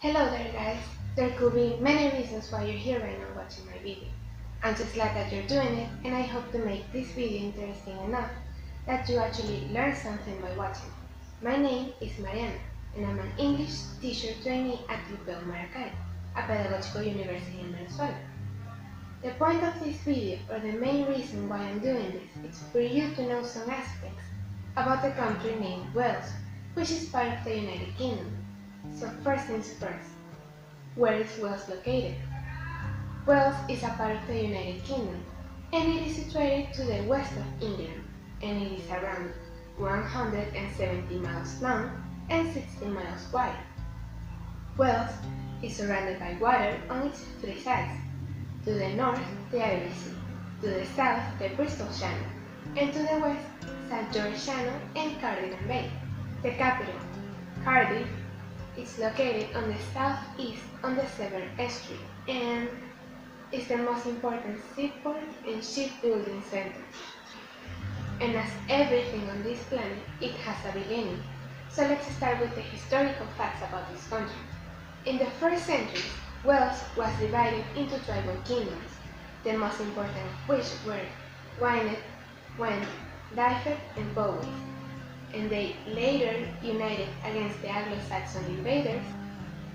Hello there guys, there could be many reasons why you're here right now watching my video. I'm just glad that you're doing it, and I hope to make this video interesting enough that you actually learn something by watching it. My name is Mariana, and I'm an English teacher trainee at UPEL-Maracay, a pedagogical university in Venezuela. The point of this video, or the main reason why I'm doing this, is for you to know some aspects about the country named Wales, which is part of the United Kingdom. So first things first, where is Wales located? Wales is a part of the United Kingdom, and it is situated to the west of England, and it is around 170 miles long and 60 miles wide. Wales is surrounded by water on its three sides. To the north, the Irish Sea, to the south, the Bristol Channel, and to the west, St. George Channel and Cardigan Bay. The capital, Cardiff, is located on the southeast on the Severn Estuary and is the most important seaport and shipbuilding center. And as everything on this planet, it has a beginning. So let's start with the historical facts about this country. In the first centuries, Wales was divided into tribal kingdoms, the most important of which were Gwynedd, Dyfed, and Powys, and they later united against the Anglo-Saxon invaders,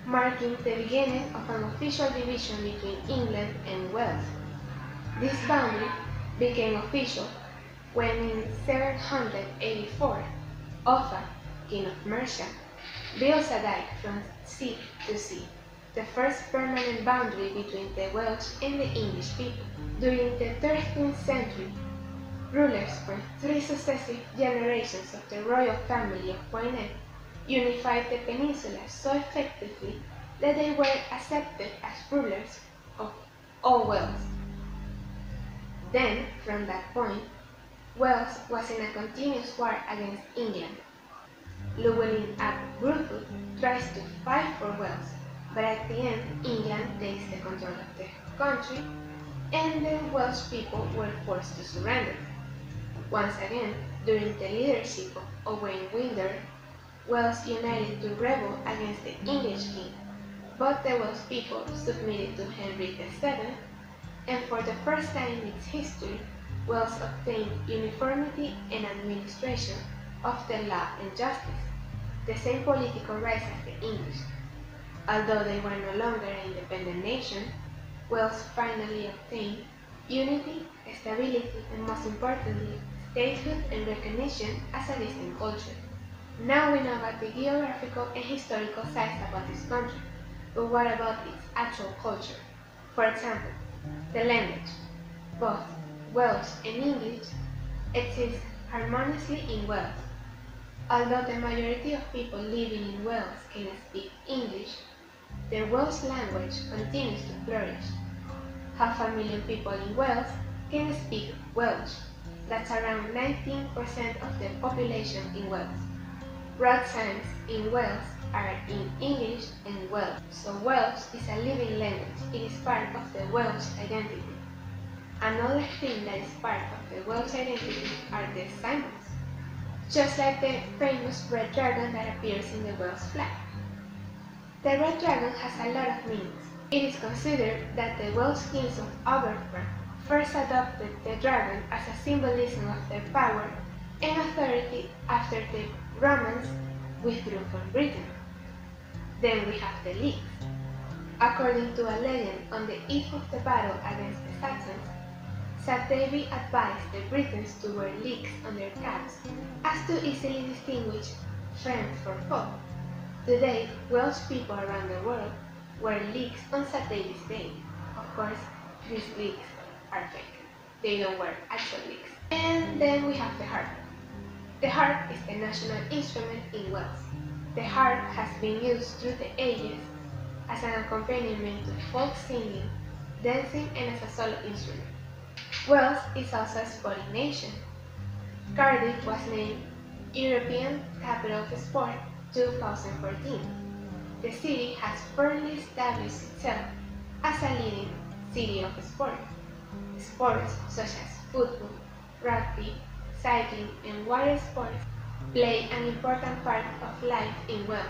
marking the beginning of an official division between England and Wales. This boundary became official when in 784, Offa, king of Mercia, built a dike from sea to sea, the first permanent boundary between the Welsh and the English people. During the 13th century, rulers for three successive generations of the royal family of Gwynedd unified the peninsula so effectively that they were accepted as rulers of all Wales. Then, from that point, Wales was in a continuous war against England. Llewellyn ap Gruffudd tries to fight for Wales, but at the end, England takes the control of the country, and the Welsh people were forced to surrender. Once again, during the leadership of Owain Gwyndor, Wales united to rebel against the English king, but the Welsh people submitted to Henry VII, and for the first time in its history, Wales obtained uniformity and administration of the law and justice, the same political rights as the English. Although they were no longer an independent nation, Wales finally obtained unity, stability, and most importantly, statehood and recognition as a distinct culture. Now we know about the geographical and historical sides about this country, but what about its actual culture? For example, the language. Both Welsh and English exist harmoniously in Wales. Although the majority of people living in Wales can speak English, the Welsh language continues to flourish. 500,000 people in Wales can speak Welsh. That's around 19% of the population in Wales. Road signs in Wales are in English and Welsh, so Welsh is a living language. It is part of the Welsh identity. Another thing that is part of the Welsh identity are the symbols, just like the famous red dragon that appears in the Welsh flag. The red dragon has a lot of meanings. It is considered that the Welsh kings of Aberfran first adopted the dragon as a symbolism of their power and authority after the Romans withdrew from Britain. Then we have the leeks. According to a legend, on the eve of the battle against the Saxons, Sadevi advised the Britons to wear leeks on their caps as to easily distinguish friend from foe. Today, Welsh people around the world wear leeks on Sadevi's day. Of course, these leeks are fake. They don't wear actual leeks. And then we have the harp. The harp is the national instrument in Wales. The harp has been used through the ages as an accompaniment to folk singing, dancing, and as a solo instrument. Wales is also a sporting nation. Cardiff was named European Capital of Sport 2014. The city has firmly established itself as a leading city of sport. Sports such as football, rugby, cycling, and water sports play an important part of life in Wales.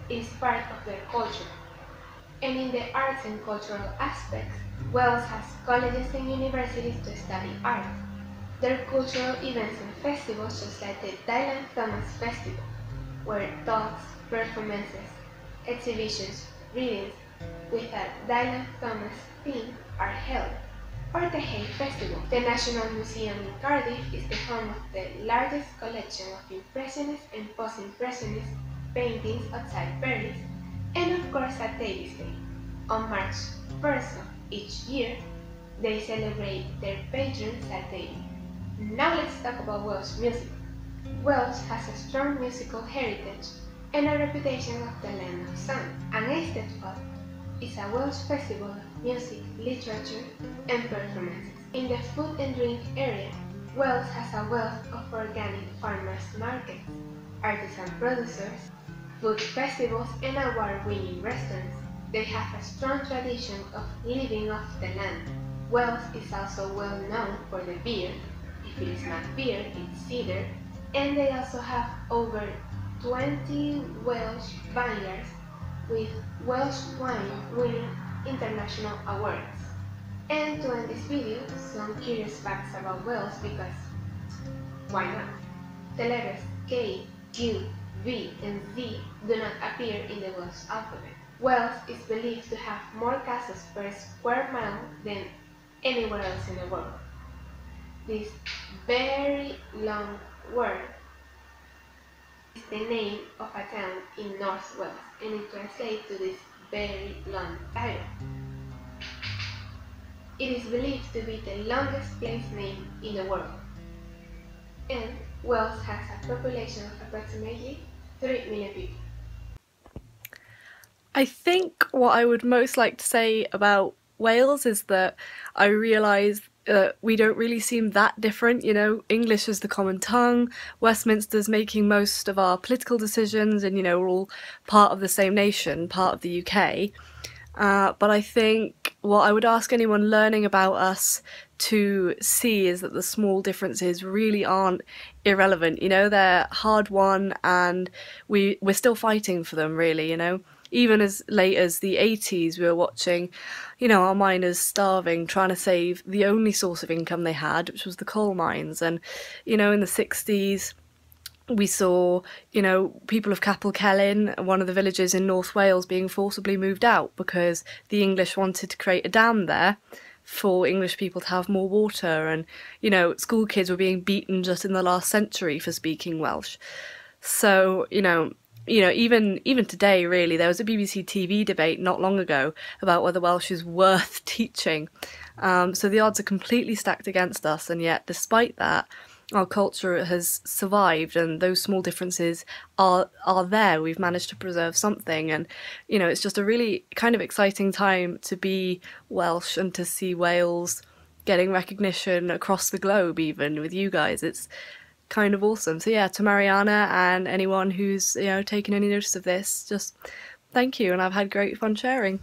It is part of their culture. And in the arts and cultural aspects, Wales has colleges and universities to study art. There are cultural events and festivals just like the Dylan Thomas Festival, where talks, performances, exhibitions, readings with a Dylan Thomas theme are held. Or the Hay Festival. The National Museum in Cardiff is the home of the largest collection of Impressionist and Post-Impressionist paintings outside Paris, and of course at Davis Day. On March 1st of each year, they celebrate their patron St. David. Now let's talk about Welsh music. Wales has a strong musical heritage and a reputation of the land of sun. An Eisteddfod is a Welsh festival of music, literature, and performances. In the food and drink area, Wales has a wealth of organic farmers markets, artisan producers, food festivals, and award-winning restaurants. They have a strong tradition of living off the land. Wales is also well known for the beer. If it is not beer, it's cider. And they also have over 20 Welsh vineyards with Welsh wine winning international awards. And to end this video, some curious facts about Wales because why not? The letters K, Q, V, and Z do not appear in the Welsh alphabet. Wales is believed to have more castles per square mile than anywhere else in the world. This very long word is the name of a town in North Wales, and it translates to this very long title. It is believed to be the longest place name in the world. And Wales has a population of approximately 3 million people. I think what I would most like to say about Wales is that I realise we don't really seem that different, you know, English is the common tongue, Westminster's making most of our political decisions, and, you know, we're all part of the same nation, part of the UK. But I think what I would ask anyone learning about us to see is that the small differences really aren't irrelevant, you know, they're hard won and we're still fighting for them, really, you know. Even as late as the 80s we were watching, you know, our miners starving, trying to save the only source of income they had, which was the coal mines. And, you know, in the 60s we saw, you know, people of Capel Celyn, one of the villages in North Wales, being forcibly moved out because the English wanted to create a dam there for English people to have more water. And, you know, school kids were being beaten just in the last century for speaking Welsh. So, even today, really, there was a BBC TV debate not long ago about whether Welsh is worth teaching. So the odds are completely stacked against us, and yet, despite that, our culture has survived, and those small differences are there. We've managed to preserve something, and, you know, it's just a really kind of exciting time to be Welsh and to see Wales getting recognition across the globe, even with you guys. It's kind of awesome. So yeah, to Mariana and anyone who's, you know, taken any notice of this, just thank you, and I've had great fun sharing.